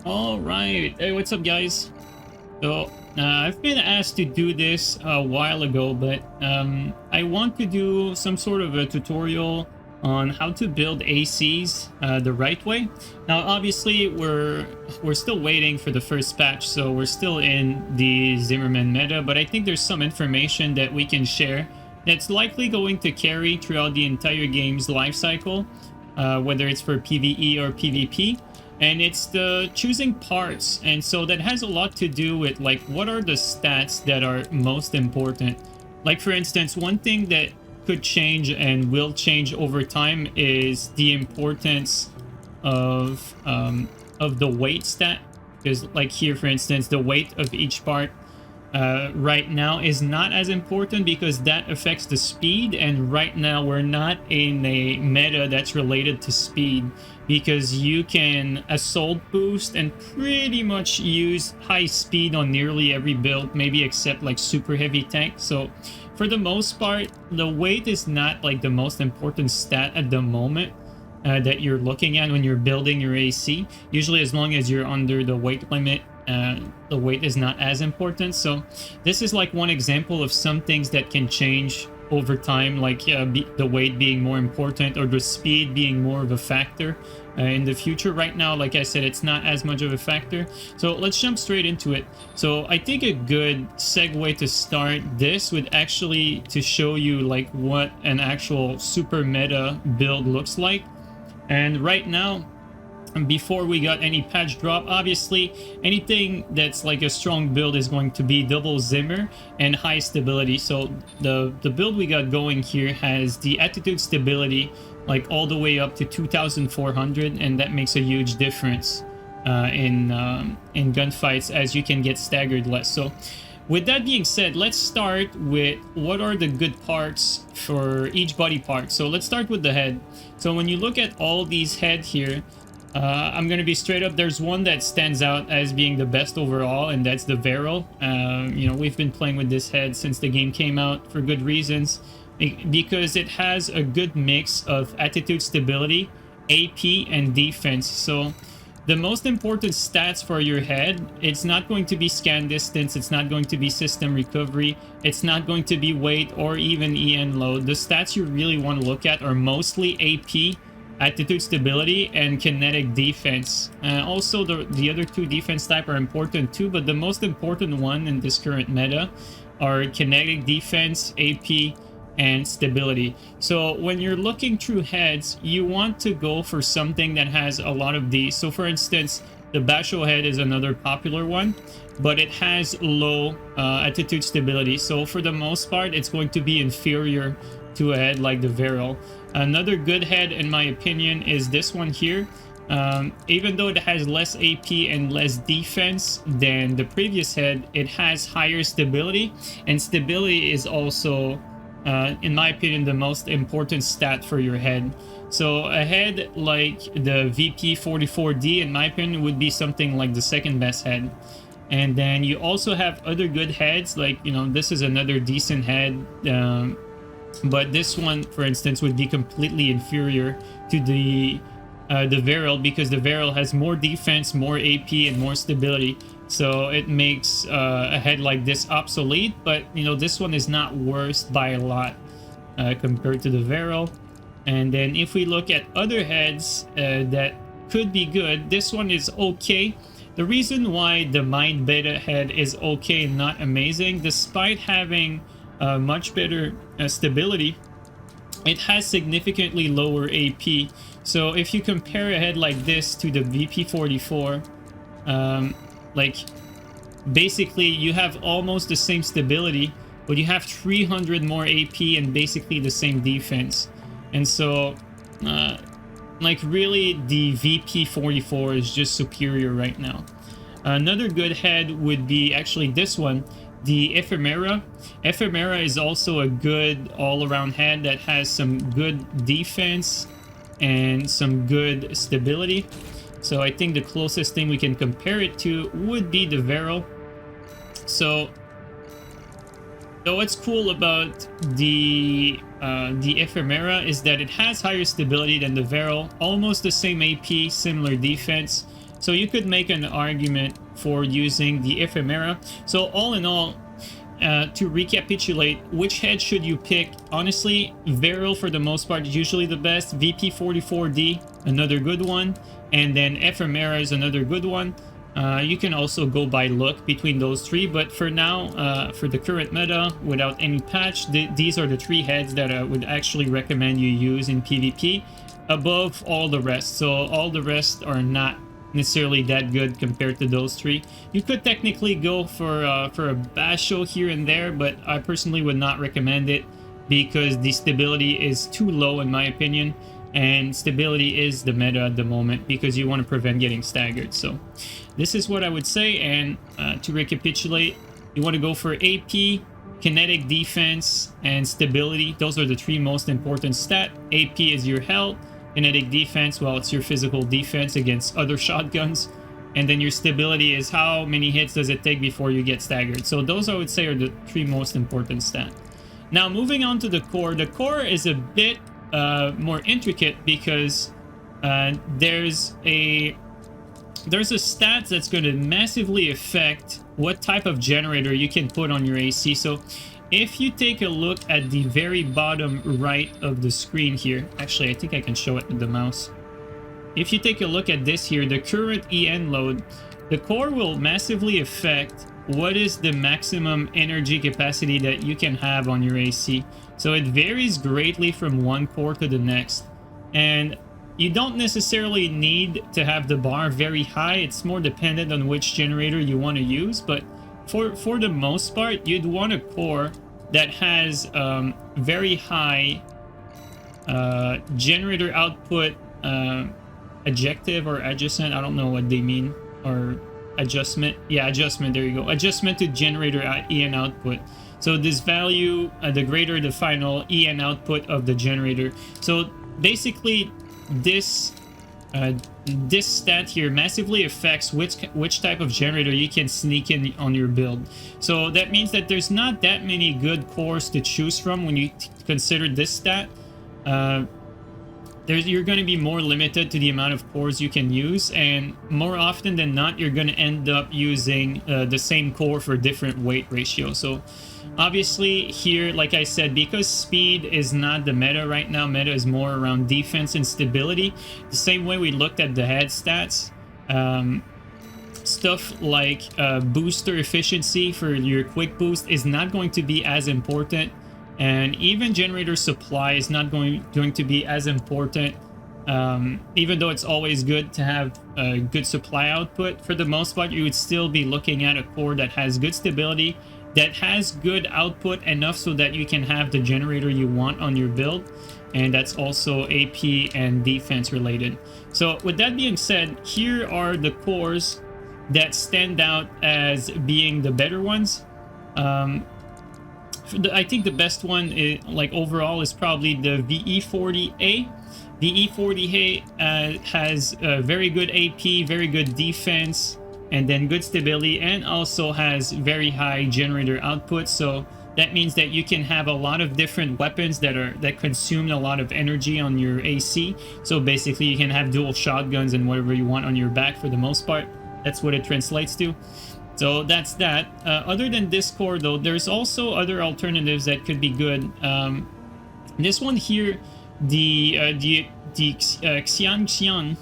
All right. Hey, what's up, guys? So, I've been asked to do this a while ago, but I want to do some sort of a tutorial on how to build ACs the right way. Now, obviously, we're still waiting for the first patch, so we're still in the Zimmerman meta, but I think there's some information that we can share that's likely going to carry throughout the entire game's life cycle, whether it's for PvE or PvP. And it's the choosing parts, and so that has a lot to do with like what are the stats that are most important. Like, for instance, one thing that could change and will change over time is the importance of the weight stat, because like here, for instance, the weight of each part right now is not as important because that affects the speed, and right now we're not in a meta that's related to speed, because you can assault boost and pretty much use high speed on nearly every build, maybe except like super heavy tank. So for the most part, the weight is not like the most important stat at the moment that you're looking at when you're building your AC. Usually as long as you're under the weight limit, the weight is not as important. So this is like one example of some things that can change over time, like the weight being more important or the speed being more of a factor in the future. Right now, like I said, it's not as much of a factor. So let's jump straight into it. So I think a good segue to start this would actually to show you like what an actual super meta build looks like. And right now, before we got any patch drop, obviously anything that's like a strong build is going to be double Zimmer and high stability. So the build we got going here has the attitude stability like all the way up to 2400, and that makes a huge difference in gunfights, as you can get staggered less. So with that being said, let's start with what are the good parts for each body part. So let's start with the head. So when you look at all these head here, I'm going to be straight up. There's one that stands out as being the best overall, and that's the Varel. You know, we've been playing with this head since the game came out for good reasons, because it has a good mix of attitude stability, AP, and defense. So the most important stats for your head, it's not going to be scan distance, it's not going to be system recovery, it's not going to be weight or even EN load. The stats you really want to look at are mostly AP, attitude stability, and kinetic defense. Also, the other two defense type are important too, but the most important one in this current meta are kinetic defense, AP, and stability. So when you're looking through heads, you want to go for something that has a lot of these. So for instance, the Basho head is another popular one, but it has low attitude stability. So for the most part, it's going to be inferior to a head like the Varel. Another good head, in my opinion, is this one here. Even though it has less AP and less defense than the previous head, it has higher stability, and stability is also, in my opinion, the most important stat for your head. So a head like the VP44D, in my opinion, would be something like the second best head. And then you also have other good heads, like, you know, this is another decent head. But this one, for instance, would be completely inferior to the Varel, because the Varel has more defense, more AP, and more stability. So it makes a head like this obsolete, but, you know, this one is not worse by a lot compared to the Varel. And then if we look at other heads that could be good, this one is okay. The reason why the Mind Beta head is okay and not amazing, despite having much better stability, it has significantly lower AP. So if you compare a head like this to the VP44, like basically you have almost the same stability, but you have 300 more AP and basically the same defense. And so like really the VP44 is just superior right now. Another good head would be actually this one, the Ephemera. Ephemera is also a good all-around head that has some good defense and some good stability. So I think the closest thing we can compare it to would be the Varel. So what's cool about the Ephemera is that it has higher stability than the Varel, almost the same AP, similar defense. So you could make an argument for using the ephemera. So all in all, to recapitulate, which head should you pick? Honestly, Viral for the most part is usually the best. VP44D, another good one. And then Ephemera is another good one. You can also go by look between those three, but for now, for the current meta, without any patch, these are the three heads that I would actually recommend you use in PvP above all the rest. So all the rest are not necessarily that good compared to those three. You could technically go for a Basho here and there, but I personally would not recommend it because the stability is too low in my opinion, and stability is the meta at the moment because you want to prevent getting staggered. So this is what I would say, and to recapitulate, you want to go for AP, kinetic defense, and stability. Those are the three most important stats. AP is your health, kinetic defense, well, it's your physical defense against other shotguns, and then your stability is how many hits does it take before you get staggered. So those, I would say, are the three most important stats. Now moving on to the core. The core is a bit more intricate because there's a stat that's going to massively affect what type of generator you can put on your AC. So if you take a look at the very bottom right of the screen here, actually I think I can show it with the mouse. If you take a look at this here, the current EN load, the core will massively affect what is the maximum energy capacity that you can have on your AC. So it varies greatly from one core to the next, and you don't necessarily need to have the bar very high. It's more dependent on which generator you want to use, but for the most part, you'd want a core that has very high generator output adjective or adjacent, I don't know what they mean, or adjustment. Yeah, adjustment, there you go. Adjustment to generator EN output. So this value, the greater the final EN output of the generator. So basically this stat here massively affects which type of generator you can sneak in on your build. So that means that there's not that many good cores to choose from when you consider this stat. You're going to be more limited to the amount of cores you can use, and more often than not you're going to end up using the same core for different weight ratio. So obviously here, like I said, because speed is not the meta right now, meta is more around defense and stability. The same way we looked at the head stats, stuff like booster efficiency for your quick boost is not going to be as important, and even generator supply is not going to be as important, even though it's always good to have a good supply output. For the most part, you would still be looking at a core that has good stability, that has good output enough so that you can have the generator you want on your build, and that's also AP and defense related. So with that being said, here are the cores that stand out as being the better ones. I think the best one is, like overall, is probably the VE40A. The E40A has very good AP, very good defense, and then good stability, and also has very high generator output. So that means that you can have a lot of different weapons that consume a lot of energy on your AC. So basically you can have dual shotguns and whatever you want on your back for the most part. That's what it translates to. So that's that. Other than this core though, there's also other alternatives that could be good. This one here, the Xian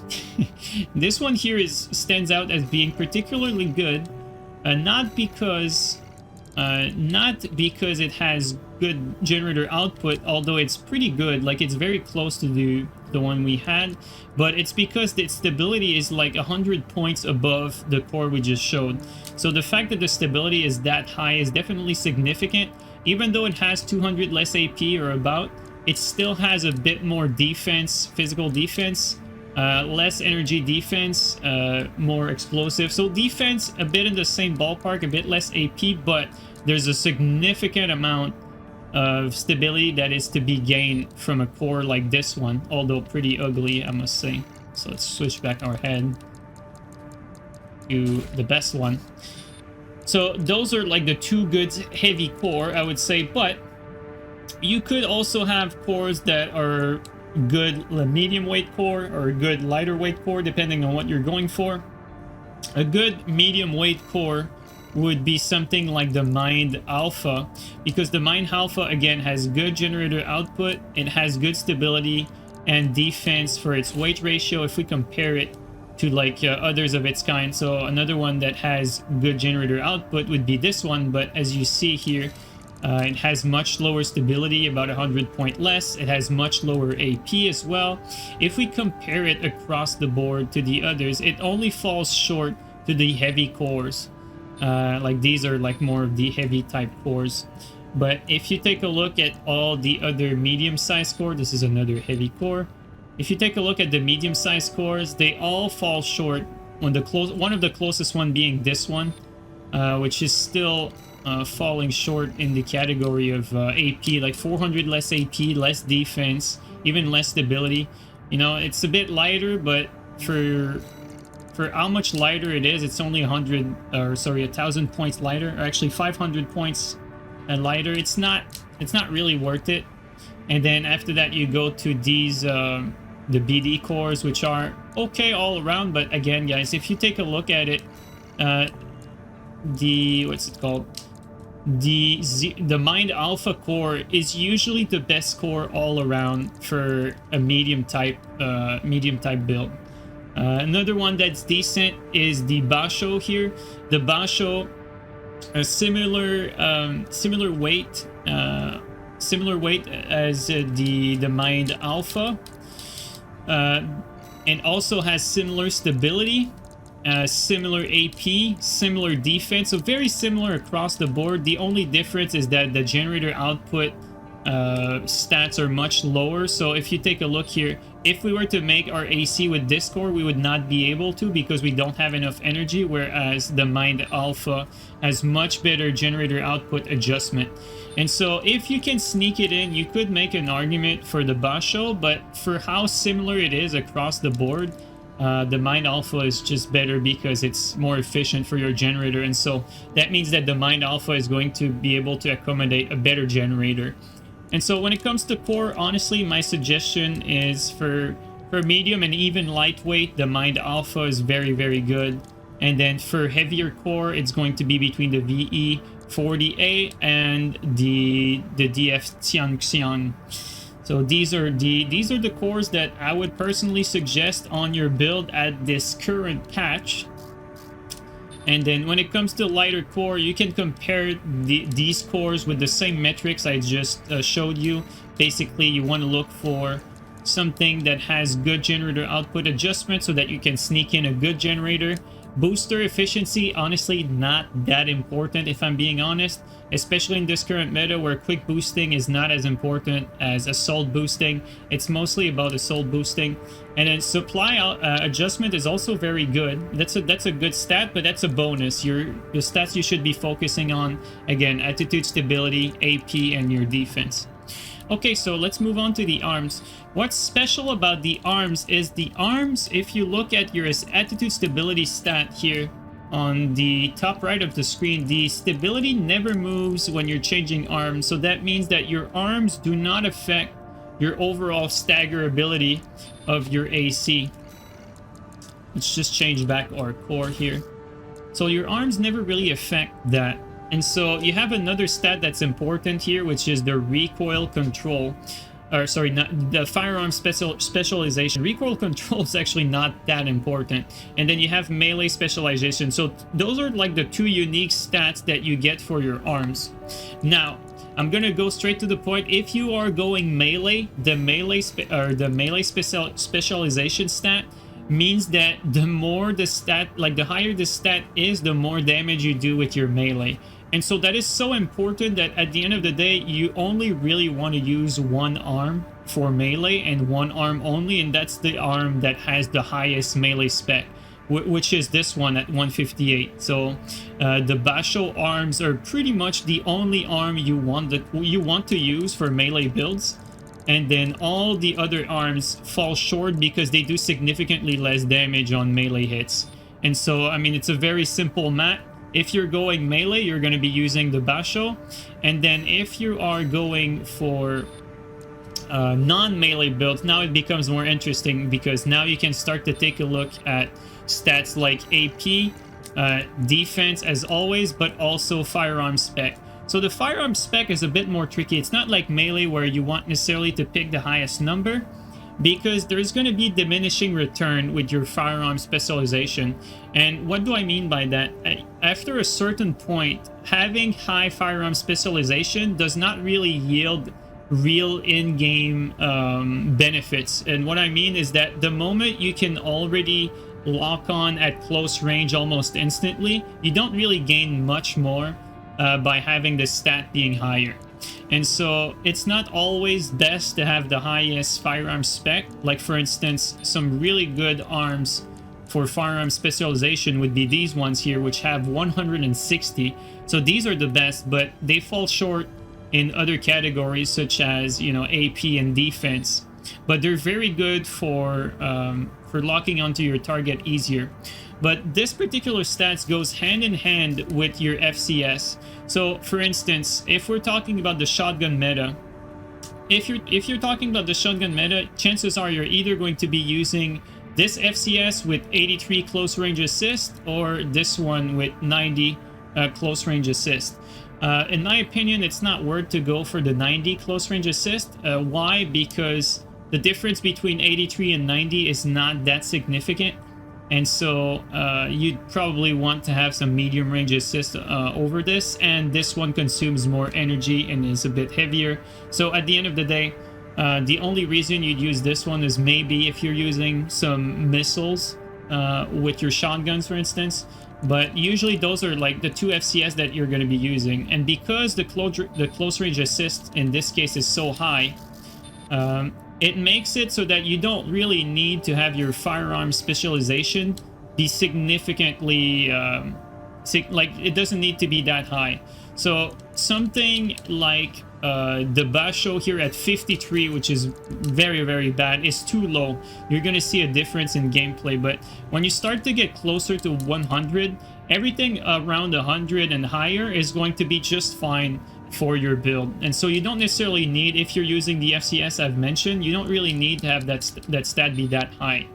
this one here stands out as being particularly good, not because it has good generator output, although it's pretty good, like it's very close to the one we had, but it's because the stability is like 100 points above the core we just showed. So the fact that the stability is that high is definitely significant. Even though it has 200 less AP or about, it still has a bit more defense, physical defense, less energy defense, more explosive. So defense a bit in the same ballpark, a bit less AP, but there's a significant amount of stability that is to be gained from a core like this one, although pretty ugly, I must say. So let's switch back our head to the best one. So those are like the two good heavy core, I would say, but you could also have cores that are good medium weight core or good lighter weight core, depending on what you're going for. A good medium weight core would be something like the Mind Alpha, because the Mind Alpha again has good generator output, it has good stability and defense for its weight ratio if we compare it to like others of its kind. So another one that has good generator output would be this one, but as you see here, it has much lower stability, about 100 point less. It has much lower AP as well. If we compare it across the board to the others, it only falls short to the heavy cores. Like these are like more of the heavy type cores. But if you take a look at all the other medium-sized core, this is another heavy core. If you take a look at the medium-sized cores, they all fall short. One of the closest one being this one, which is still falling short in the category of AP, like 400 less AP, less defense, even less stability. You know, it's a bit lighter, but for how much lighter it is, it's only 1,000 points lighter, or actually 500 points lighter. It's not really worth it. And then after that, you go to these the BD cores, which are okay all around. But again, guys, if you take a look at it, what's it called? The Mind Alpha core is usually the best core all around for a medium type build. Another one that's decent is the Basho here. The Basho, a similar weight as the Mind Alpha, and also has similar stability, similar AP, similar defense, so very similar across the board. The only difference is that the generator output stats are much lower. So if you take a look here, if we were to make our AC with this core, we would not be able to, because we don't have enough energy, whereas the Mind Alpha has much better generator output adjustment. And so if you can sneak it in, you could make an argument for the Basho, but for how similar it is across the board, the Mind Alpha is just better because it's more efficient for your generator. And so that means that the Mind Alpha is going to be able to accommodate a better generator. And so when it comes to core, honestly, my suggestion is for medium and even lightweight, the Mind Alpha is very, very good. And then for heavier core, it's going to be between the VE40A and the DF Xiang. So these are the cores that I would personally suggest on your build at this current patch. And then when it comes to lighter core, you can compare these cores with the same metrics I just showed you. Basically, you want to look for something that has good generator output adjustment so that you can sneak in a good generator. Booster efficiency, honestly, not that important if I'm being honest, especially in this current meta where quick boosting is not as important as assault boosting. It's mostly about assault boosting. And then supply adjustment is also very good. That's a good stat, but that's a bonus. The stats you should be focusing on, again, attitude, stability, AP, and your defense. Okay, so let's move on to the arms. What's special about the arms is the arms, if you look at your attitude stability stat here on the top right of the screen, the stability never moves when you're changing arms. So that means that your arms do not affect your overall staggerability of your AC. Let's just change back our core here. So your arms never really affect that. And so you have another stat that's important here, which is the recoil control. Or sorry, not the firearm specialization. Recoil control is actually not that important. And then you have melee specialization. So those are like the two unique stats that you get for your arms. Now, I'm gonna go straight to the point. If you are going melee, the melee specialization stat means that the more the stat, like the higher the stat is, the more damage you do with your melee. And so that is so important that at the end of the day, you only really want to use one arm for melee and one arm only, and that's the arm that has the highest melee spec, which is this one at 158. So the Basho arms are pretty much the only arm you want to use for melee builds. And then all the other arms fall short because they do significantly less damage on melee hits. And so, I mean, it's a very simple math. If you're going melee, you're going to be using the Basho. And then if you are going for non-melee builds, now it becomes more interesting, because now you can start to take a look at stats like AP, defense as always, but also firearm spec. So the firearm spec is a bit more tricky. It's not like melee where you want necessarily to pick the highest number, because there's going to be diminishing return with your firearm specialization. And what do I mean by that? After a certain point, having high firearm specialization does not really yield real in-game benefits. And what I mean is that the moment you can already lock on at close range almost instantly, you don't really gain much more by having the stat being higher. And so it's not always best to have the highest firearm spec. Like for instance, some really good arms for firearm specialization would be these ones here, which have 160. So these are the best, but they fall short in other categories such as, you know, AP and defense. But they're very good for locking onto your target easier. But this particular stats goes hand in hand with your FCS. So for instance, if we're talking about the shotgun meta, if you're talking about the shotgun meta, chances are you're either going to be using this FCS with 83 close range assist, or this one with 90 close range assist. In my opinion, it's not worth to go for the 90 close range assist. Why? Because the difference between 83 and 90 is not that significant. And so you'd probably want to have some medium range assist over this. And this one consumes more energy and is a bit heavier. So at the end of the day, the only reason you'd use this one is maybe if you're using some missiles with your shotguns, for instance. But usually those are like the two FCS that you're going to be using. And because the close range assist in this case is so high, it makes it so that you don't really need to have your firearm specialization be significantly like it doesn't need to be that high. So something like the Basho here at 53, which is very, very bad, is too low. You're going to see a difference in gameplay. But when you start to get closer to 100, everything around 100 and higher is going to be just fine for your build. And so you don't necessarily need, if you're using the FCS I've mentioned, you don't really need to have that stat be that high.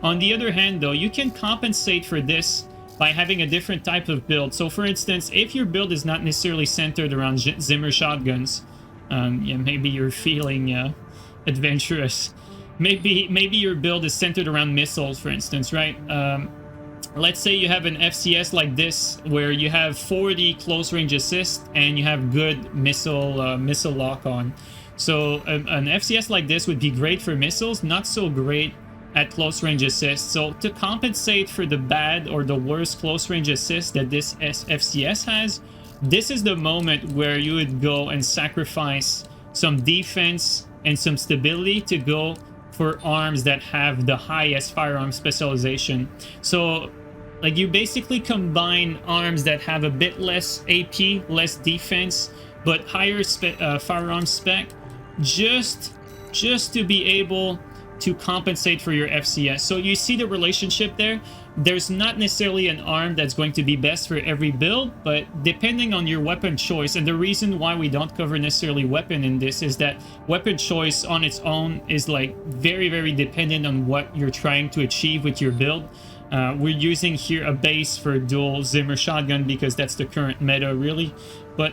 On the other hand though, you can compensate for this by having a different type of build. So for instance, if your build is not necessarily centered around Zimmer shotguns, yeah, maybe you're feeling adventurous. Maybe your build is centered around missiles, for instance, right? Let's say you have an FCS like this, where you have 40 close range assist and you have good missile lock on. So an FCS like this would be great for missiles, not so great at close range assist. So to compensate for the bad or the worst close range assist that this FCS has, this is the moment where you would go and sacrifice some defense and some stability to go for arms that have the highest firearm specialization. So like you basically combine arms that have a bit less AP, less defense, but higher firearm spec, just to be able to compensate for your FCS. So you see the relationship there. There's not necessarily an arm that's going to be best for every build, but depending on your weapon choice, and the reason why we don't cover necessarily weapon in this is that weapon choice on its own is like very, very dependent on what you're trying to achieve with your build. We're using here a base for dual Zimmer shotgun because that's the current meta, really. But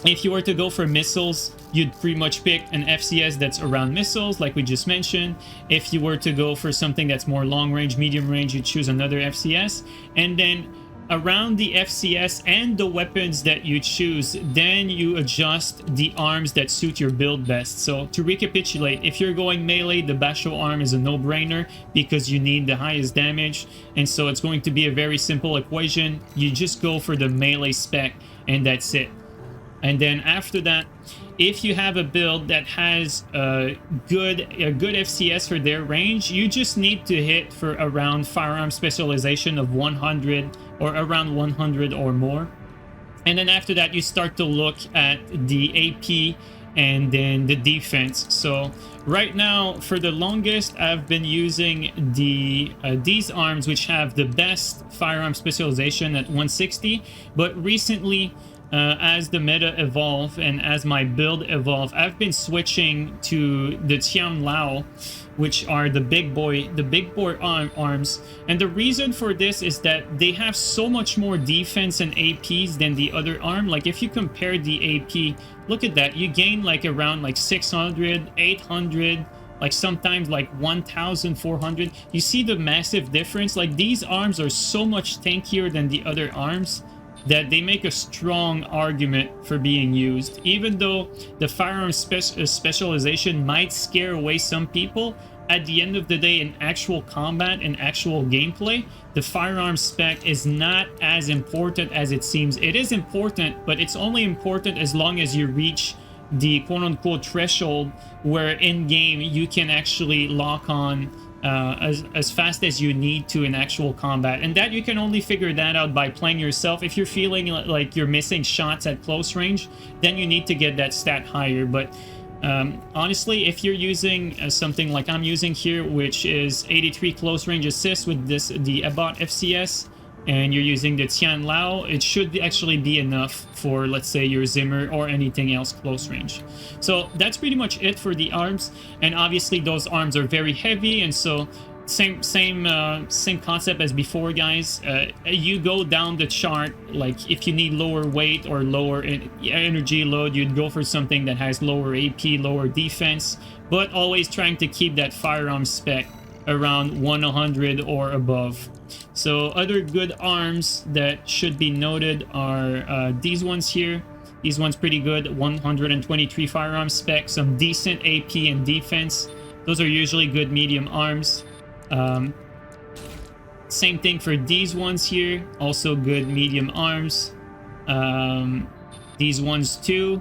if you were to go for missiles, you'd pretty much pick an FCS that's around missiles, like we just mentioned. If you were to go for something that's more long range, medium range, you'd choose another FCS. And then around the FCS and the weapons that you choose, then you adjust the arms that suit your build best. So to recapitulate, if you're going melee, the Basho arm is a no-brainer because you need the highest damage. And so it's going to be a very simple equation. You just go for the melee spec and that's it. And then after that, if you have a build that has a good FCS for their range, you just need to hit for around firearm specialization of 100 or around 100 or more. And then after that, you start to look at the AP and then the defense. So right now, for the longest, I've been using these arms, which have the best firearm specialization at 160. But recently, as the meta evolve and as my build evolve, I've been switching to the Tian Lao, which are the big boy arms. And the reason for this is that they have so much more defense and APs than the other arm. Like if you compare the AP, look at that, you gain like around like 600, 800, like sometimes like 1,400. You see the massive difference? Like these arms are so much tankier than the other arms that they make a strong argument for being used. Even though the firearm specialization might scare away some people, at the end of the day, in actual combat and actual gameplay, the firearm spec is not as important as it seems. It is important, but it's only important as long as you reach the quote-unquote threshold where in-game you can actually lock on as fast as you need to in actual combat. And that you can only figure that out by playing yourself. If you're feeling like you're missing shots at close range, then you need to get that stat higher. But honestly, if you're using something like I'm using here, which is 83 close range assist with the Abbott FCS, and you're using the Tian Lao, it should actually be enough for, let's say, your Zimmer or anything else close range. So that's pretty much it for the arms. And obviously those arms are very heavy, and so same concept as before, guys. You go down the chart, like if you need lower weight or lower energy load, you'd go for something that has lower AP, lower defense, but always trying to keep that firearm spec around 100 or above. So other good arms that should be noted are these ones here. These ones pretty good, 123 firearm spec, some decent AP and defense. Those are usually good medium arms. Same thing for these ones here, also good medium arms. These ones too.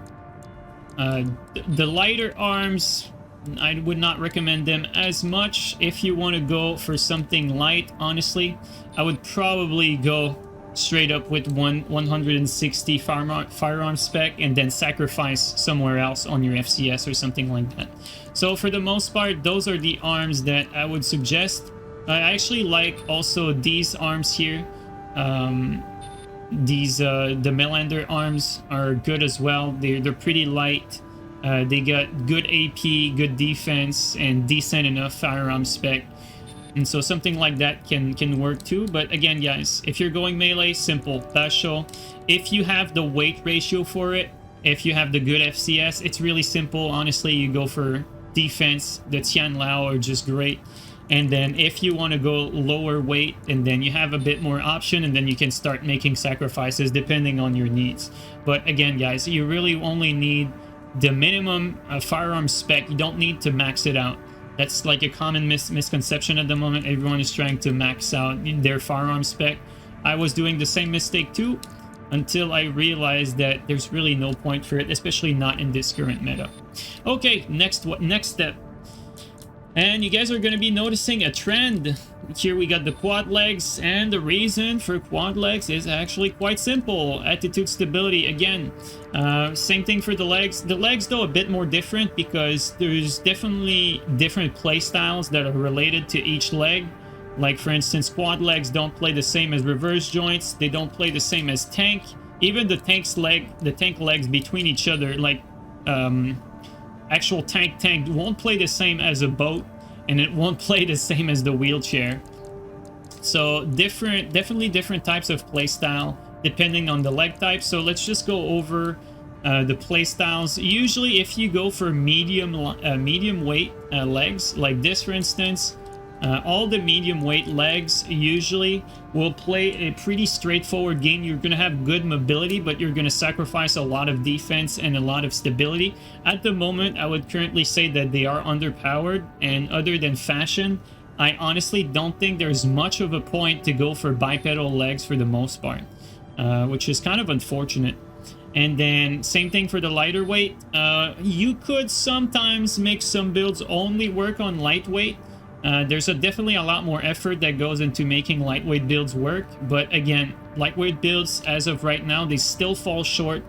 The lighter arms, I would not recommend them as much. If you want to go for something light, honestly, I would probably go straight up with 160 firearm spec and then sacrifice somewhere else on your FCS or something like that. So for the most part, those are the arms that I would suggest. I actually like also these arms here. The Melander arms are good as well. They're pretty light. They got good AP, good defense, and decent enough firearm spec. And so something like that can work too. But again, guys, if you're going melee, simple, Basho. If you have the weight ratio for it, if you have the good FCS, it's really simple. Honestly, you go for defense. The Tian Lao are just great. And then if you want to go lower weight, and then you have a bit more option, and then you can start making sacrifices depending on your needs. But again, guys, you really only need the minimum firearm spec. You don't need to max it out. That's like a common misconception at the moment. Everyone is trying to max out their firearm spec. I was doing the same mistake too, until I realized that there's really no point for it, especially not in this current meta. Okay, next step. And you guys are going to be noticing a trend. Here we got the quad legs, and the reason for quad legs is actually quite simple. Attitude stability again. Same thing for the legs. The legs, though, a bit more different because there's definitely different play styles that are related to each leg. Like, for instance, quad legs don't play the same as reverse joints. They don't play the same as tank. Even the tank legs between each other, like actual tank won't play the same as a boat, and it won't play the same as the wheelchair. So definitely different types of play style depending on the leg type. So let's just go over the play styles. Usually if you go for medium weight legs like this, for instance, all the medium weight legs usually will play a pretty straightforward game. You're going to have good mobility, but you're going to sacrifice a lot of defense and a lot of stability. At the moment, I would currently say that they are underpowered, and other than fashion, I honestly don't think there's much of a point to go for bipedal legs for the most part, which is kind of unfortunate. And then same thing for the lighter weight. You could sometimes make some builds only work on lightweight. There's definitely a lot more effort that goes into making lightweight builds work, but again, lightweight builds as of right now, they still fall short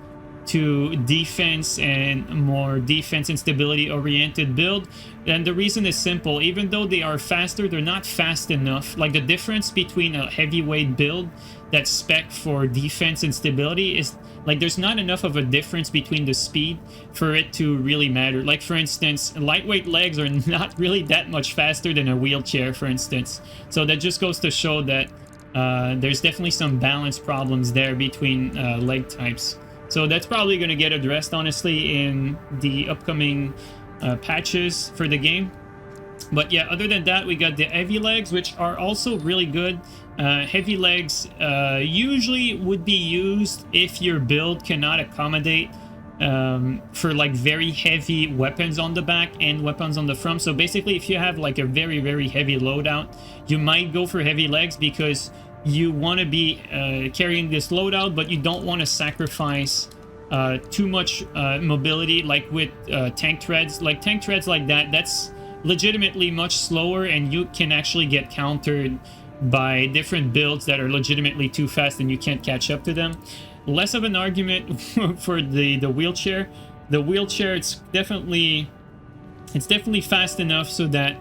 to defense and more defense and stability oriented build. And the reason is simple. Even though they are faster, they're not fast enough. Like, the difference between a heavyweight build that spec for defense and stability is like there's not enough of a difference between the speed for it to really matter. Like for instance, lightweight legs are not really that much faster than a wheelchair, for instance. So that just goes to show that there's definitely some balance problems there between leg types. So that's probably going to get addressed, honestly, in the upcoming patches for the game. But yeah, other than that, we got the heavy legs, which are also really good. Heavy legs usually would be used if your build cannot accommodate for like very heavy weapons on the back and weapons on the front. So basically, if you have like a very heavy loadout, you might go for heavy legs because you want to be carrying this loadout, but you don't want to sacrifice too much mobility, like with tank treads. Like tank treads like that, that's legitimately much slower, and you can actually get countered by different builds that are legitimately too fast and you can't catch up to them. Less of an argument for the wheelchair. The wheelchair, it's definitely fast enough so that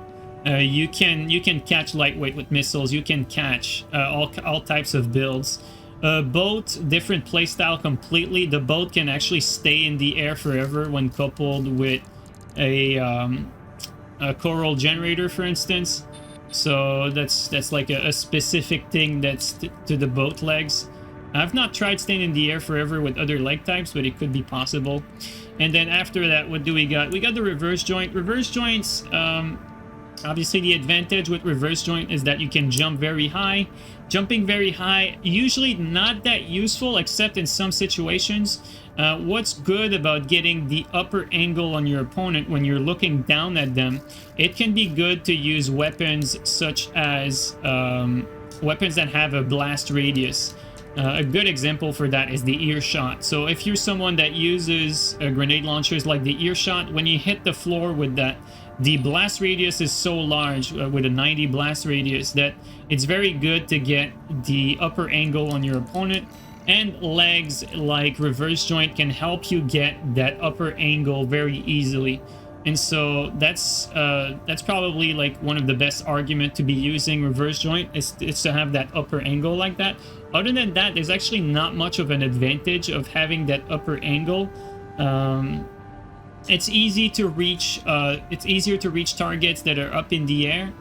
you can catch lightweight with missiles. You can catch all types of builds. Boat, different playstyle completely. The boat can actually stay in the air forever when coupled with a coral generator, for instance. So that's like a specific thing that's to the boat legs. I've not tried staying in the air forever with other leg types, but it could be possible. And then after that, what do we got? We got the reverse joint. Reverse joints, obviously the advantage with reverse joint is that you can jump very high. Jumping very high, usually not that useful except in some situations. What's good about getting the upper angle on your opponent when you're looking down at them, it can be good to use weapons such as weapons that have a blast radius. A good example for that is the earshot. So if you're someone that uses grenade launchers like the earshot, when you hit the floor with that, the blast radius is so large with a 90 blast radius that it's very good to get the upper angle on your opponent. And legs like reverse joint can help you get that upper angle very easily. And so that's probably like one of the best argument to be using reverse joint is to have that upper angle like that. Other than that, there's actually not much of an advantage of having that upper angle. It's easy to reach. It's easier to reach targets that are up in the air.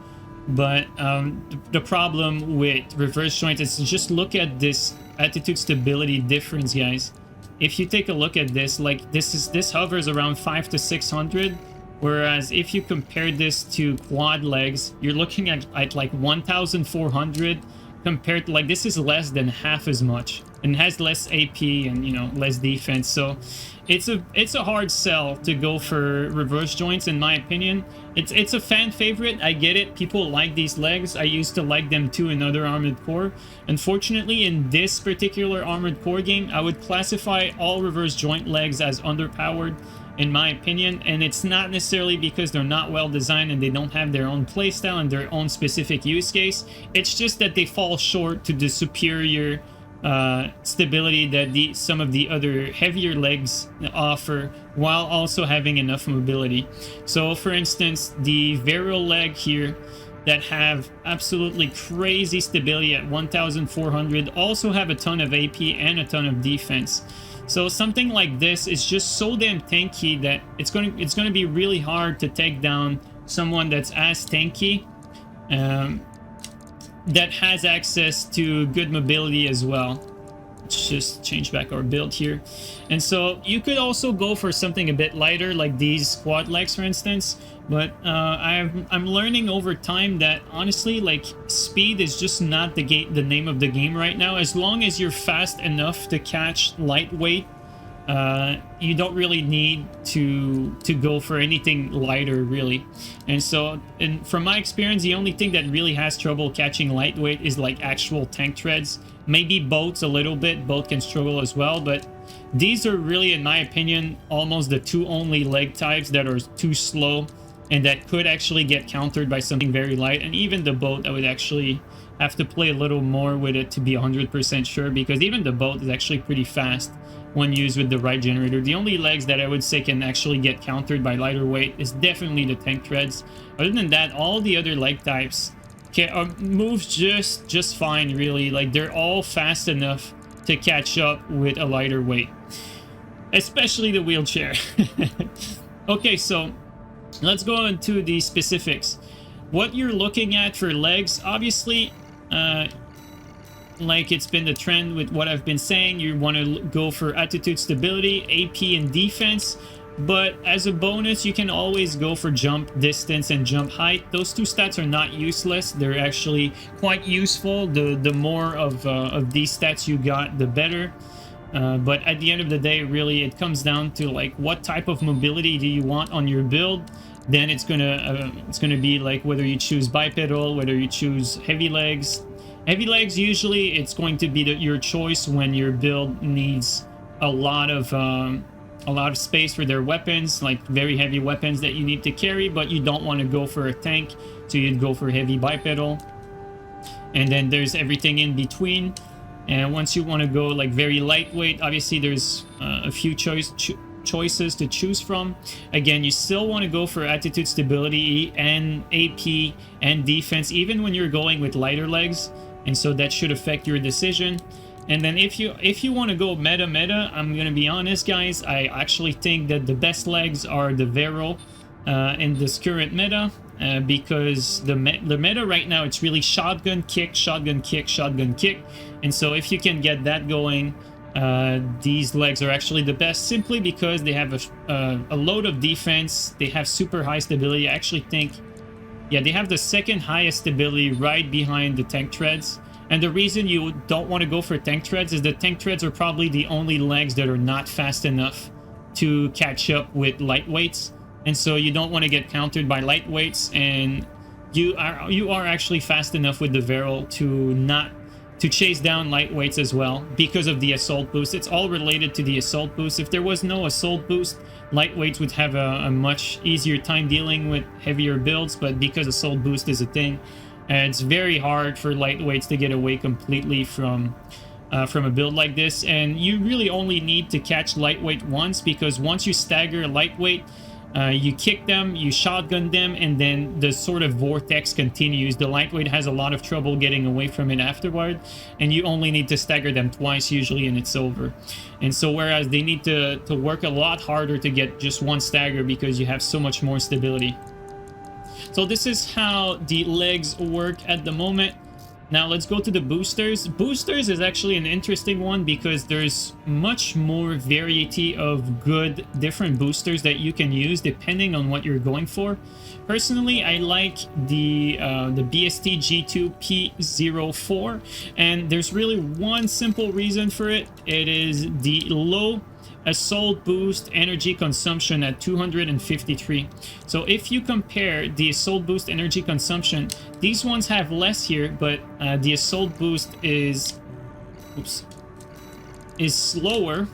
But the problem with reverse joint is just look at this attitude stability difference, guys. If you take a look at this, like this hovers around 500 to 600, whereas if you compare this to quad legs, you're looking at like 1,400 compared to, like, this is less than half as much and has less AP and, you know, less defense. So it's a hard sell to go for reverse joints, in my opinion. It's a fan favorite. I get it. People like these legs. I used to like them too in other Armored Core. Unfortunately, in this particular Armored Core game, I would classify all reverse joint legs as underpowered, in my opinion. And it's not necessarily because they're not well designed and they don't have their own playstyle and their own specific use case. It's just that they fall short to the superior stability that some of the other heavier legs offer, while also having enough mobility. So for instance, the Varial leg here that have absolutely crazy stability at 1,400 also have a ton of AP and a ton of defense. So something like this is just so damn tanky that it's going to be really hard to take down someone that's as tanky, that has access to good mobility as well. Let's just change back our build here. And so you could also go for something a bit lighter, like these quad legs, for instance. But I'm learning over time that honestly, like, speed is just not the name of the game right now. As long as you're fast enough to catch lightweight, you don't really need to go for anything lighter, really. And so, from my experience, the only thing that really has trouble catching lightweight is like actual tank treads. Maybe boats a little bit. Boat can struggle as well, but these are really, in my opinion, almost the two only leg types that are too slow and that could actually get countered by something very light. And even the boat, I would actually have to play a little more with it to be 100% sure, because even the boat is actually pretty fast when used with the right generator. The only legs that I would say can actually get countered by lighter weight is definitely the tank treads. Other than that, all the other leg types moves just fine, really. Like, they're all fast enough to catch up with a lighter weight, especially the wheelchair. Okay, so let's go into the specifics. What you're looking at for legs, obviously, like it's been the trend with what I've been saying, you want to go for attitude, stability, AP, and defense. But as a bonus, you can always go for jump distance and jump height. Those two stats are not useless. They're actually quite useful. The more of these stats you got, the better. But at the end of the day, really, it comes down to like what type of mobility do you want on your build. Then it's gonna be like whether you choose bipedal, whether you choose heavy legs. Heavy legs, usually it's going to be your choice when your build needs a lot of space for their weapons, like very heavy weapons that you need to carry, but you don't want to go for a tank, so you'd go for heavy bipedal. And then there's everything in between. And once you want to go like very lightweight, obviously there's a few choices to choose from. Again, you still want to go for attitude, stability, and AP and defense, even when you're going with lighter legs, and so that should affect your decision. And then if you want to go meta, I'm gonna be honest, guys, I actually think that the best legs are the Vero in this current meta, because the meta right now, it's really shotgun kick, shotgun kick, shotgun kick. And so if you can get that going, these legs are actually the best, simply because they have a load of defense, they have super high stability. I actually think, yeah, they have the second highest stability right behind the tank treads. And the reason you don't want to go for tank treads is the tank treads are probably the only legs that are not fast enough to catch up with lightweights. And so you don't want to get countered by lightweights, and you are actually fast enough with the Vero to chase down lightweights as well because of the assault boost. It's all related to the assault boost. If there was no assault boost, lightweights would have a much easier time dealing with heavier builds, but because assault boost is a thing, and it's very hard for lightweights to get away completely from a build like this. And you really only need to catch lightweight once, because once you stagger a lightweight, you kick them, you shotgun them, and then the sort of vortex continues. The lightweight has a lot of trouble getting away from it afterward, and you only need to stagger them twice usually, and it's over. And so whereas they need to work a lot harder to get just one stagger because you have so much more stability. So this is how the legs work at the moment. Now let's go to the boosters. Boosters is actually an interesting one because there's much more variety of good different boosters that you can use depending on what you're going for. Personally, I like the BST G2 P04, and there's really one simple reason for it. It is the low assault boost energy consumption at 253. So if you compare the assault boost energy consumption, these ones have less here, but the assault boost is slower,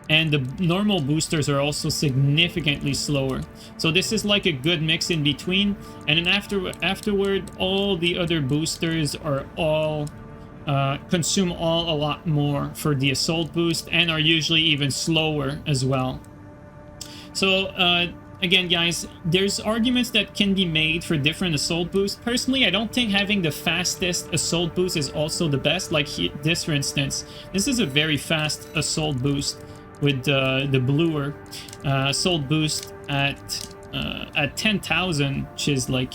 and the normal boosters are also significantly slower. So this is like a good mix in between. And then afterward, all the other boosters are all consume a lot more for the assault boost, and are usually even slower as well. So again, guys, there's arguments that can be made for different assault boosts. Personally, I don't think having the fastest assault boost is also the best. Like this, for instance, this is a very fast assault boost with the bluer assault boost at 10,000, which is like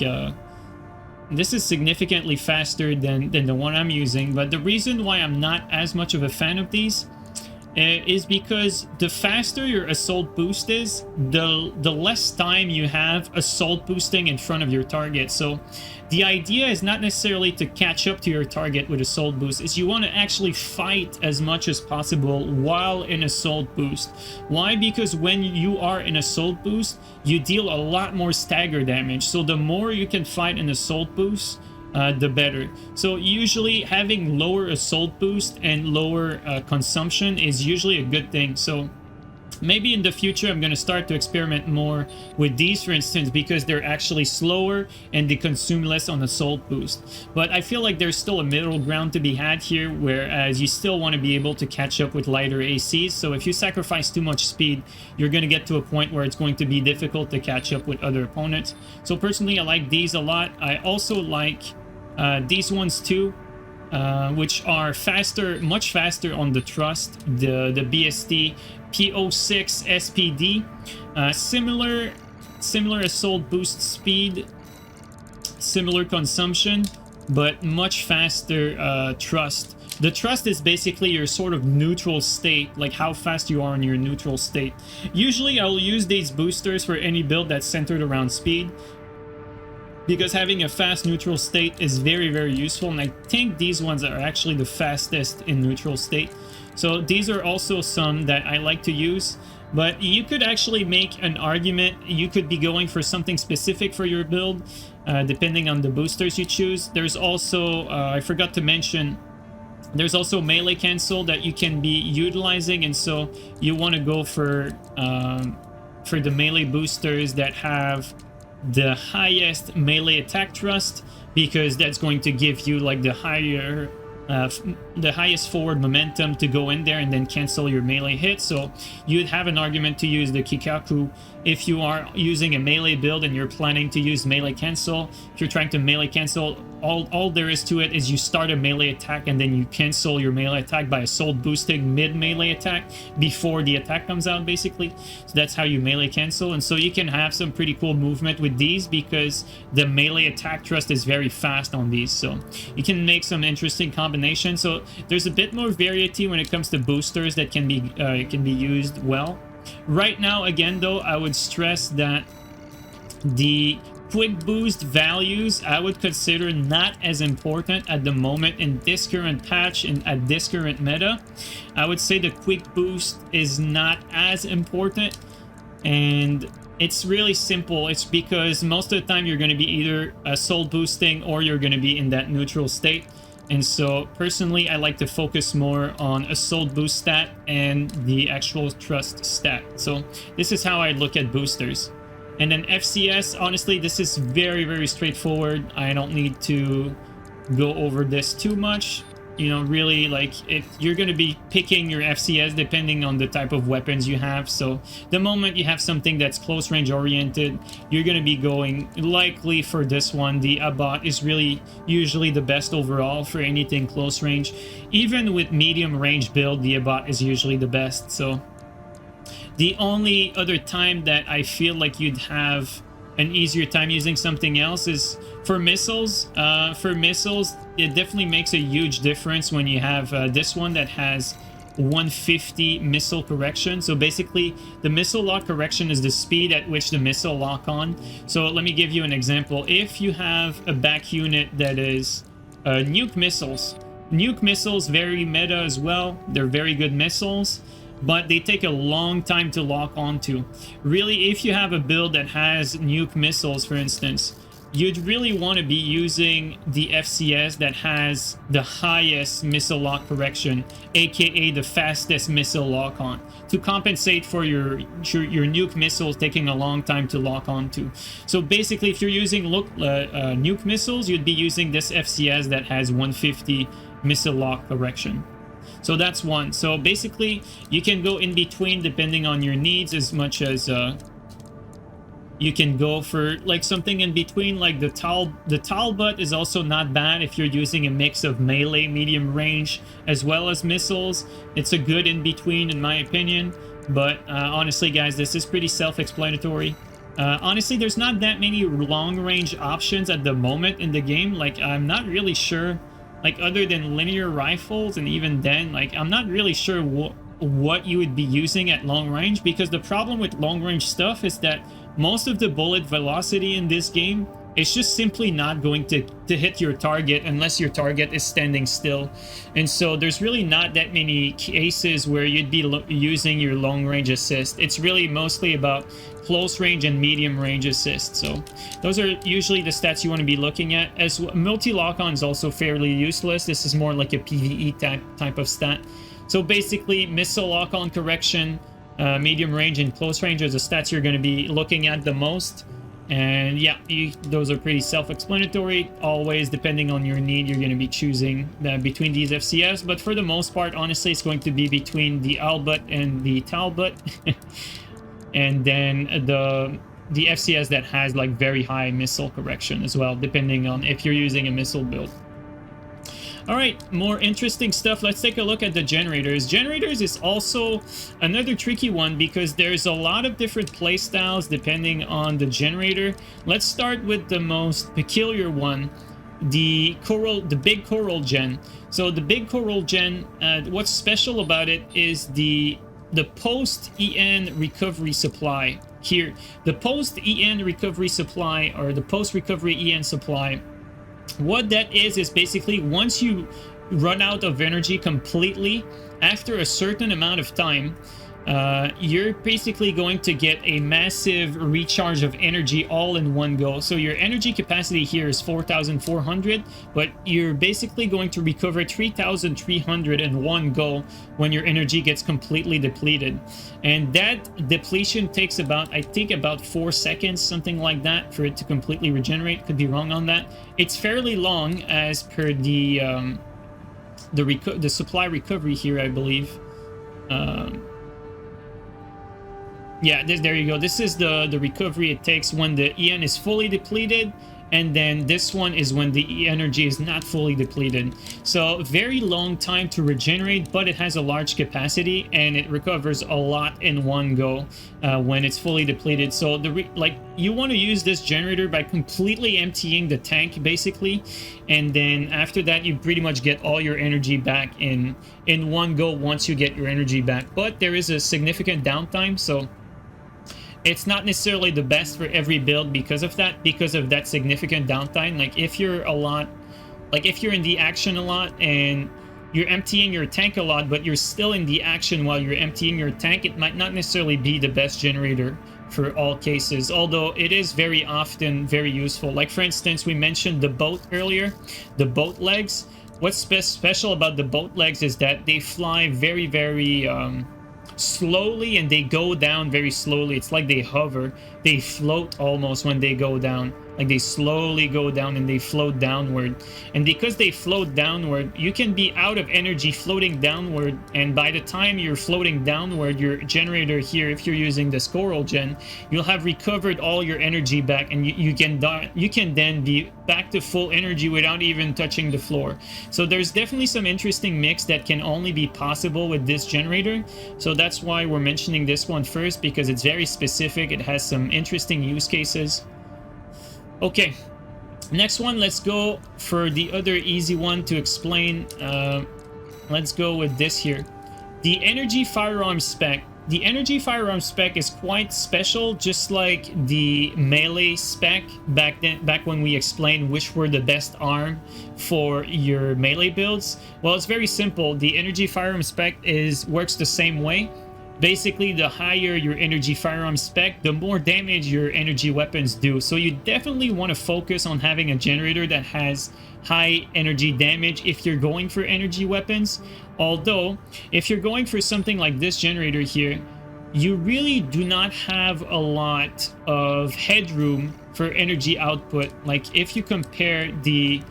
this is significantly faster than the one I'm using. But the reason why I'm not as much of a fan of these is because the faster your assault boost is, the less time you have assault boosting in front of your target. So the idea is not necessarily to catch up to your target with assault boost, is you want to actually fight as much as possible while in assault boost. Why? Because when you are in assault boost, you deal a lot more stagger damage. So the more you can fight in assault boost, the better. So usually having lower assault boost and lower consumption is usually a good thing. So maybe in the future I'm going to start to experiment more with these, for instance, because they're actually slower and they consume less on assault boost. But I feel like there's still a middle ground to be had here, whereas you still want to be able to catch up with lighter ACs. So if you sacrifice too much speed, you're going to get to a point where it's going to be difficult to catch up with other opponents. So personally, I like these a lot. I also like These ones too, which are faster, much faster on the thrust. The BST P06 SPD, similar assault boost speed, similar consumption, but much faster thrust. The thrust is basically your sort of neutral state, like how fast you are in your neutral state. Usually I'll use these boosters for any build that's centered around speed, because having a fast neutral state is very, very useful, and I think these ones are actually the fastest in neutral state. So these are also some that I like to use, but you could actually make an argument. You could be going for something specific for your build, depending on the boosters you choose. There's also, I forgot to mention, there's also melee cancel that you can be utilizing, and so you want to go for the melee boosters that have the highest melee attack thrust, because that's going to give you like the highest forward momentum to go in there and then cancel your melee hit. So you'd have an argument to use the Kikaku if you are using a melee build and you're planning to use melee cancel. If you're trying to melee cancel, all there is to it is you start a melee attack and then you cancel your melee attack by assault boosting mid melee attack before the attack comes out, basically. So that's how you melee cancel, and so you can have some pretty cool movement with these because the melee attack thrust is very fast on these, so you can make some interesting combinations. So there's a bit more variety when it comes to boosters that can be used well. Right now, again though, I would stress that the quick boost values I would consider not as important at the moment in this current patch and at this current meta. I would say the quick boost is not as important, and it's really simple. It's because most of the time you're going to be either assault boosting or you're going to be in that neutral state. And so personally, I like to focus more on assault boost stat and the actual thrust stat. So this is how I look at boosters. And then FCS, honestly, this is very, very straightforward. I don't need to go over this too much. You know, really, like, you're going to be picking your FCS depending on the type of weapons you have. So the moment you have something that's close range oriented, you're going to be going likely for this one. The Abbot is really usually the best overall for anything close range. Even with medium range build, the Abbot is usually the best. So the only other time that I feel like you'd have an easier time using something else is for missiles. For missiles, it definitely makes a huge difference when you have this one that has 150 missile correction. So basically, the missile lock correction is the speed at which the missile lock on. So let me give you an example. If you have a back unit that is nuke missiles, very meta as well. They're very good missiles, but they take a long time to lock onto. Really, if you have a build that has nuke missiles, for instance, you'd really want to be using the FCS that has the highest missile lock correction, aka the fastest missile lock on, to compensate for your nuke missiles taking a long time to lock onto. So basically, if you're using nuke missiles, you'd be using this FCS that has 150 missile lock correction. So that's one. So basically, you can go in between depending on your needs, as much as you can go for like something in between, like the Talbot is also not bad if you're using a mix of melee, medium range, as well as missiles. It's a good in between, in my opinion. But honestly, guys, this is pretty self-explanatory. Honestly, there's not that many long-range options at the moment in the game. Like, I'm not really sure, like, other than linear rifles, and even then, like, I'm not really sure what you would be using at long range, because the problem with long range stuff is that most of the bullet velocity in this game is just simply not going to hit your target unless your target is standing still. And so there's really not that many cases where you'd be using your long range assist. It's really mostly about close range and medium range assist. So those are usually the stats you want to be looking at. As multi lock-on is also fairly useless. This is more like a PvE type of stat. So basically, missile lock-on correction, medium range, and close range are the stats you're going to be looking at the most. And yeah, those are pretty self-explanatory. Always, depending on your need, you're going to be choosing between these FCS. But for the most part, honestly, it's going to be between the Albut and the Talbot. And then the FCS that has like very high missile correction as well, depending on if you're using a missile build. All right, more interesting stuff. Let's take a look at the generators. Generators is also another tricky one because there's a lot of different playstyles depending on the generator. Let's start with the most peculiar one, the big coral gen. So the big coral gen, what's special about it is the post-EN recovery supply here. The post-EN recovery supply, or the post-recovery EN supply, what that is basically once you run out of energy completely after a certain amount of time, you're basically going to get a massive recharge of energy all in one go. So your energy capacity here is 4,400, but you're basically going to recover 3,300 in one go when your energy gets completely depleted. And that depletion takes about, I think, about 4 seconds, something like that, for it to completely regenerate. Could be wrong on that. It's fairly long as per the supply recovery here, I believe. Yeah, there you go. This is the recovery it takes when the EN is fully depleted, and then this one is when the energy is not fully depleted. So very long time to regenerate, but it has a large capacity and it recovers a lot in one go when it's fully depleted. So you want to use this generator by completely emptying the tank basically, and then after that you pretty much get all your energy back in one go once you get your energy back. But there is a significant downtime, so it's not necessarily the best for every build because of that significant downtime. Like if you're in the action a lot and you're emptying your tank a lot, but you're still in the action while you're emptying your tank, it might not necessarily be the best generator for all cases, although it is very often very useful. Like for instance, we mentioned the boat earlier, the boat legs. What's special about the boat legs is that they fly very, very slowly, and they go down very slowly. It's like they hover, they float almost when they go down. Like they slowly go down and they float downward. And because they float downward, you can be out of energy floating downward, and by the time you're floating downward, your generator here, if you're using the Coral gen, you'll have recovered all your energy back, and you can then be back to full energy without even touching the floor. So there's definitely some interesting mix that can only be possible with this generator. So that's why we're mentioning this one first, because it's very specific. It has some interesting use cases. Okay, next one, let's go for the other easy one to explain. Let's go with this here. The energy firearm spec. The energy firearm spec is quite special, just like the melee spec back when we explained which were the best arm for your melee builds. Well, it's very simple. The energy firearm spec works the same way. Basically, the higher your energy firearm spec, the more damage your energy weapons do. So you definitely want to focus on having a generator that has high energy damage if you're going for energy weapons. Although, if you're going for something like this generator here, you really do not have a lot of headroom for energy output. Like if you compare the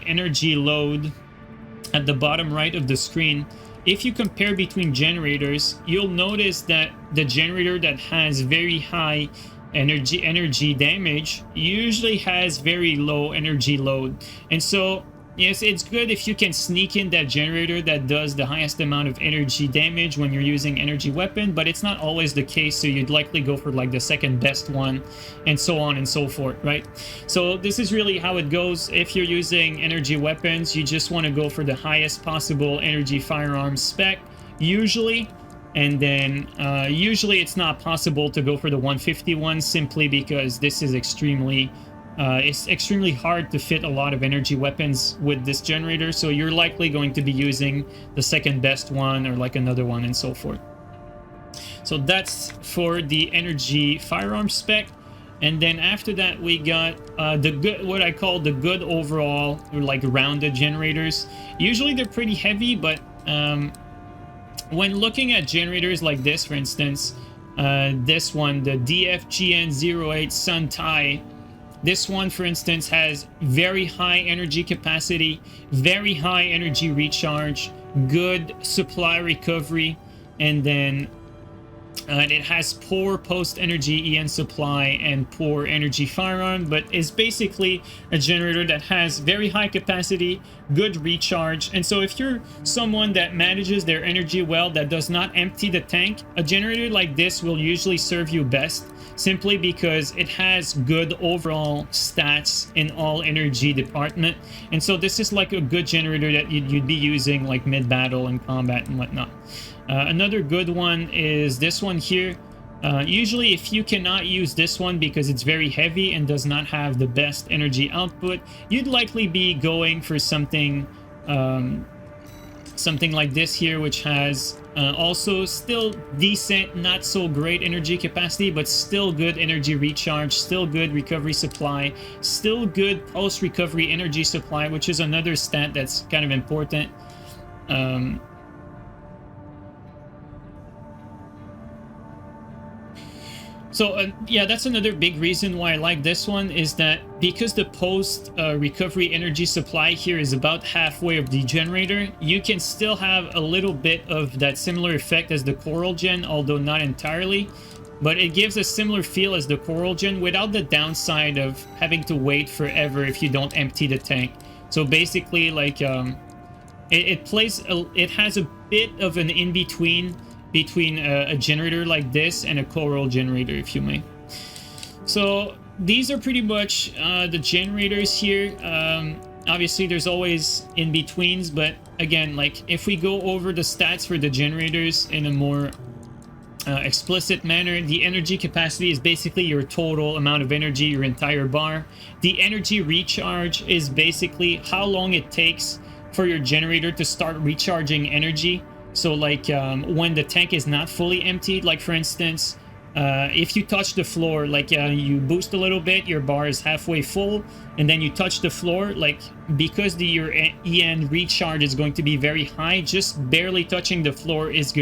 energy load at the bottom right of the screen, if you compare between generators, you'll notice that the generator that has very high energy damage usually has very low energy load. And so yes, it's good if you can sneak in that generator that does the highest amount of energy damage when you're using energy weapon, but it's not always the case. So you'd likely go for like the second best one, and so on and so forth, right? So this is really how it goes. If you're using energy weapons, you just want to go for the highest possible energy firearm spec usually. And then usually it's not possible to go for the 151 simply because this is it's extremely hard to fit a lot of energy weapons with this generator, so you're likely going to be using the second best one or like another one and so forth. So that's for the energy firearm spec. And then after that we got what I call the good overall, or like rounded generators. Usually they're pretty heavy, but when looking at generators like this, for instance, this one, the DFGN08 Sun Tai, this one, for instance, has very high energy capacity, very high energy recharge, good supply recovery, and then And it has poor post-energy EN supply and poor energy firearm, but is basically a generator that has very high capacity, good recharge. And so if you're someone that manages their energy well, that does not empty the tank, a generator like this will usually serve you best, simply because it has good overall stats in all energy department. And so this is like a good generator that you'd be using like mid-battle and combat and whatnot. Another good one is this one here. Usually if you cannot use this one because it's very heavy and does not have the best energy output, you'd likely be going for something something like this here, which has also still decent, not so great energy capacity, but still good energy recharge, still good recovery supply, still good post-recovery energy supply, which is another stat that's kind of important. So yeah, that's another big reason why I like this one, is that because the post recovery energy supply here is about halfway of the generator, you can still have a little bit of that similar effect as the Coral Gen, although not entirely. But it gives a similar feel as the Coral Gen without the downside of having to wait forever if you don't empty the tank. So basically, like it has a bit of an in-between between a generator like this and a coral generator, if you may. So these are pretty much the generators here. Obviously there's always in-betweens, but again, like if we go over the stats for the generators in a more explicit manner, the energy capacity is basically your total amount of energy, your entire bar. The energy recharge is basically how long it takes for your generator to start recharging energy. So like when the tank is not fully emptied, like for instance, if you touch the floor, like you boost a little bit, your bar is halfway full, and then you touch the floor, like because your EN recharge is going to be very high, just barely touching the floor is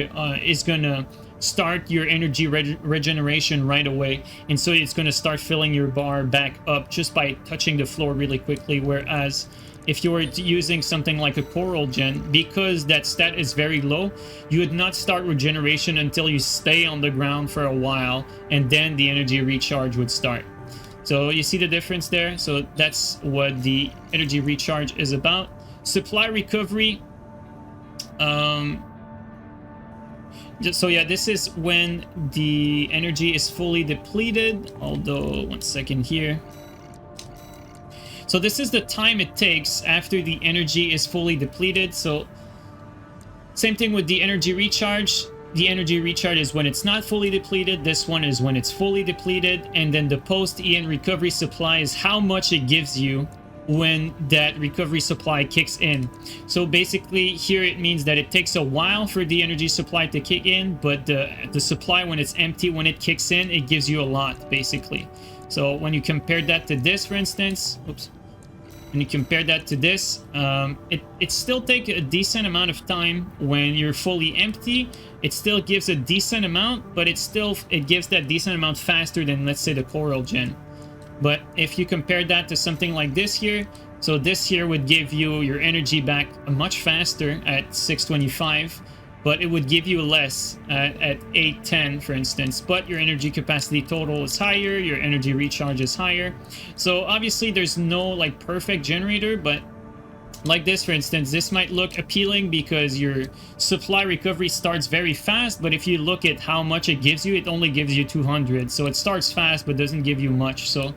gonna start your energy regeneration right away, and so it's gonna start filling your bar back up just by touching the floor really quickly. Whereas if you were using something like a Coral Gen, because that stat is very low, you would not start regeneration until you stay on the ground for a while, and then the energy recharge would start. So you see the difference there? So that's what the energy recharge is about. Supply recovery. So yeah, this is when the energy is fully depleted. Although, one second here. So this is the time it takes after the energy is fully depleted. So same thing with the energy recharge. The energy recharge is when it's not fully depleted. This one is when it's fully depleted. And then the post-EN recovery supply is how much it gives you when that recovery supply kicks in. So basically here it means that it takes a while for the energy supply to kick in, but the supply when it's empty, when it kicks in, it gives you a lot basically. So when you compare that to this, for instance, when you compare that to this, it still takes a decent amount of time when you're fully empty. It still gives a decent amount, but it gives that decent amount faster than, let's say, the Coral Gen. But if you compare that to something like this here, so this here would give you your energy back much faster at 625, but it would give you less at 810, for instance. But your energy capacity total is higher, your energy recharge is higher. So obviously there's no like perfect generator, but like this, for instance, this might look appealing because your supply recovery starts very fast, but if you look at how much it gives you, it only gives you 200. So it starts fast but doesn't give you much. So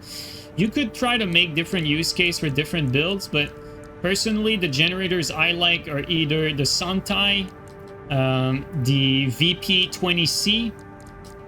you could try to make different use case for different builds, but personally the generators I like are either the Santai, the VP20C,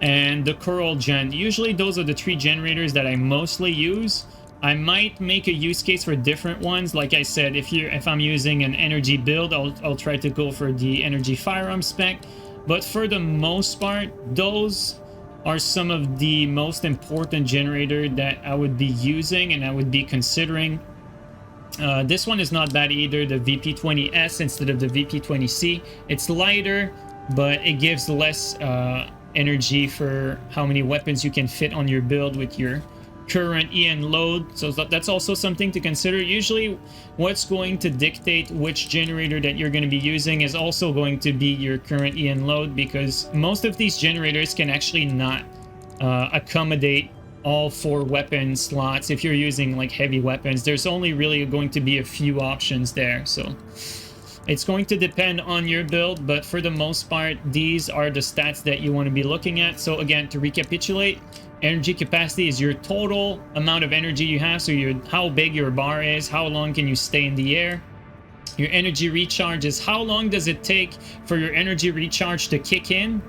and the Coral Gen. Usually those are the three generators that I mostly use. I might make a use case for different ones. Like I said, if I'm using an energy build, I'll try to go for the energy firearm spec. But for the most part, those are some of the most important generator that I would be using and I would be considering. This one is not bad either, the VP20S instead of the VP20C. It's lighter, but it gives less energy for how many weapons you can fit on your build with your current EN load, so that's also something to consider. Usually what's going to dictate which generator that you're going to be using is also going to be your current EN load, because most of these generators can actually not accommodate all 4 weapon slots. If you're using like heavy weapons, there's only really going to be a few options there, so it's going to depend on your build, but for the most part, these are the stats that you want to be looking at. So again, to recapitulate, energy capacity is your total amount of energy you have, so how big your bar is, how long can you stay in the air. Your energy recharge is how long does it take for your energy recharge to kick in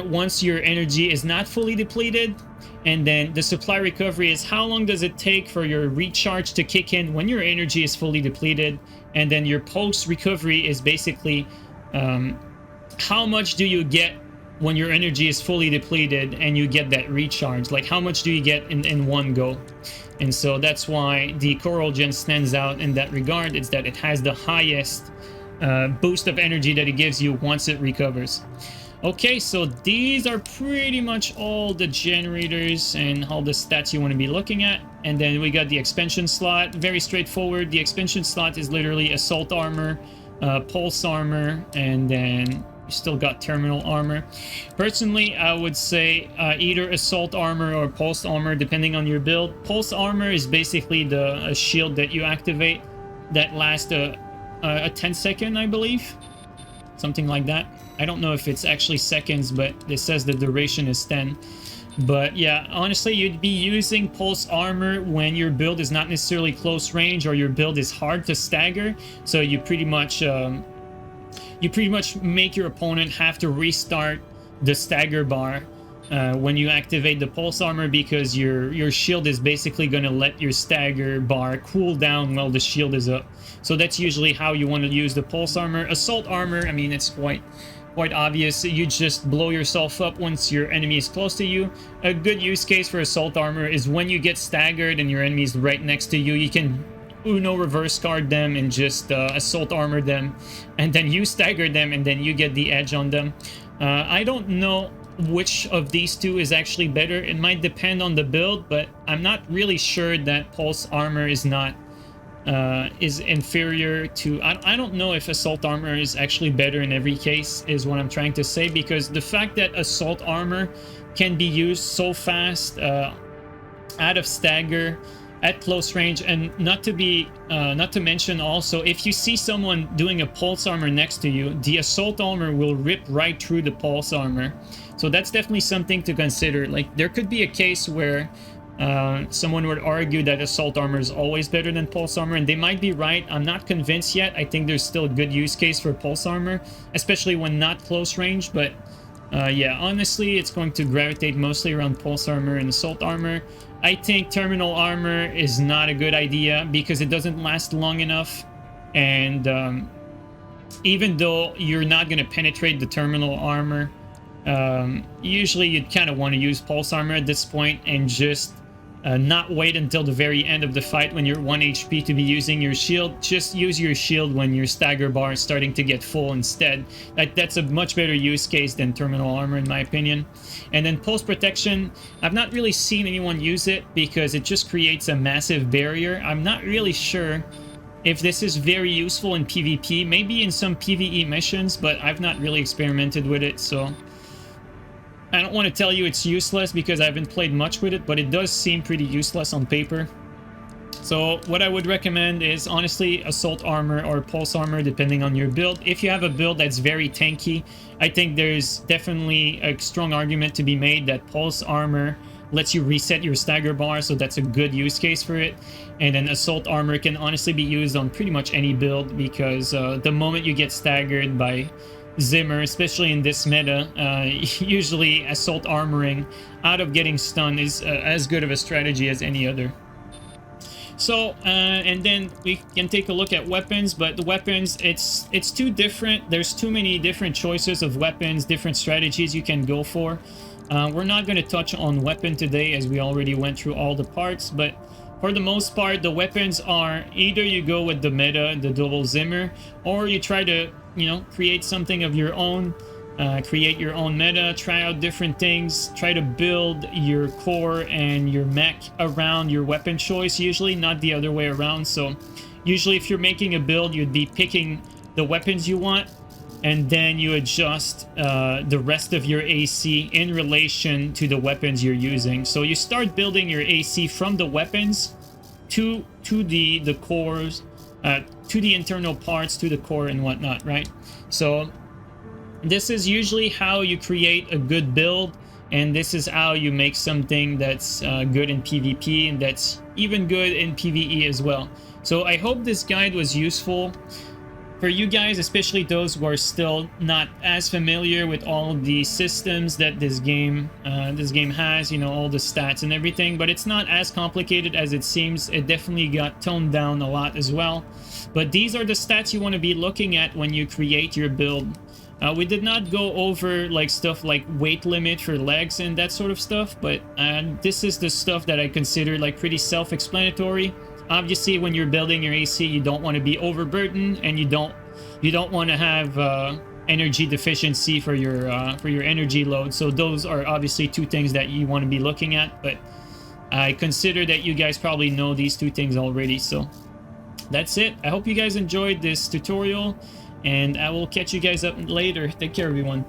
once your energy is not fully depleted. And then the supply recovery is how long does it take for your recharge to kick in when your energy is fully depleted. And then your post recovery is basically how much do you get when your energy is fully depleted and you get that recharge, like how much do you get in one go. And so that's why the Coral Gen stands out in that regard. It's that it has the highest boost of energy that it gives you once it recovers. Okay, so these are pretty much all the generators and all the stats you want to be looking at. And then we got the expansion slot. Very straightforward. The expansion slot is literally assault armor, pulse armor, and then you still got terminal armor. Personally, I would say either assault armor or pulse armor, depending on your build. Pulse armor is basically the shield that you activate that lasts a 10-second, I believe. Something like that. I don't know if it's actually seconds, but it says the duration is 10. But yeah, honestly, you'd be using pulse armor when your build is not necessarily close range or your build is hard to stagger. So you pretty much make your opponent have to restart the stagger bar when you activate the pulse armor, because your shield is basically going to let your stagger bar cool down while the shield is up. So that's usually how you want to use the pulse armor. Assault armor, I mean, it's quite obvious. You just blow yourself up once your enemy is close to you. A good use case for assault armor is when you get staggered and your enemy is right next to you. You can Uno reverse card them and just assault armor them, and then you stagger them and then you get the edge on them. I don't know which of these two is actually better. It might depend on the build, but I'm not really sure that pulse armor is inferior to... I don't know if assault armor is actually better in every case, is what I'm trying to say, because the fact that assault armor can be used so fast out of stagger at close range, and not to mention also, if you see someone doing a pulse armor next to you, the assault armor will rip right through the pulse armor. So that's definitely something to consider. Like, there could be a case where someone would argue that assault armor is always better than pulse armor, and they might be right. I'm not convinced yet. I think there's still a good use case for pulse armor, especially when not close range. But yeah, honestly, it's going to gravitate mostly around pulse armor and assault armor. I think terminal armor is not a good idea because it doesn't last long enough, and even though you're not going to penetrate the terminal armor, usually you'd kind of want to use pulse armor at this point and just not wait until the very end of the fight when you're 1 HP to be using your shield. Just use your shield when your stagger bar is starting to get full instead. That's a much better use case than terminal armor, in my opinion. And then pulse protection, I've not really seen anyone use it because it just creates a massive barrier. I'm not really sure if this is very useful in PvP, maybe in some PvE missions, but I've not really experimented with it, so I don't want to tell you it's useless because I haven't played much with it, but it does seem pretty useless on paper. So what I would recommend is honestly assault armor or pulse armor, depending on your build. If you have a build that's very tanky, I think there's definitely a strong argument to be made that pulse armor lets you reset your stagger bar, so that's a good use case for it. And then assault armor can honestly be used on pretty much any build, because the moment you get staggered by Zimmer, especially in this meta, usually assault armoring out of getting stunned is as good of a strategy as any other. So and then we can take a look at weapons, but the weapons, it's too different. There's too many different choices of weapons, different strategies you can go for. We're not going to touch on weapon today as we already went through all the parts, but for the most part, the weapons are either you go with the meta, the double Zimmer, or you try to, you know, create something of your own. create your own meta, try out different things, try to build your core and your mech around your weapon choice, usually, not the other way around. So usually if you're making a build, you'd be picking the weapons you want, and then you adjust the rest of your AC in relation to the weapons you're using. So you start building your AC from the weapons to the cores, to the internal parts, to the core and whatnot, right? So this is usually how you create a good build, and this is how you make something that's good in PvP and that's even good in PvE as well. So I hope this guide was useful for you guys, especially those who are still not as familiar with all the systems that this game has, you know, all the stats and everything. But it's not as complicated as it seems. It definitely got toned down a lot as well. But these are the stats you want to be looking at when you create your build. We did not go over like stuff like weight limit for legs and that sort of stuff, but this is the stuff that I consider like pretty self-explanatory. Obviously, when you're building your AC, you don't want to be overburdened, and you don't want to have energy deficiency for your energy load. So those are obviously two things that you want to be looking at. But I consider that you guys probably know these two things already. So that's it. I hope you guys enjoyed this tutorial, and I will catch you guys up later. Take care, everyone.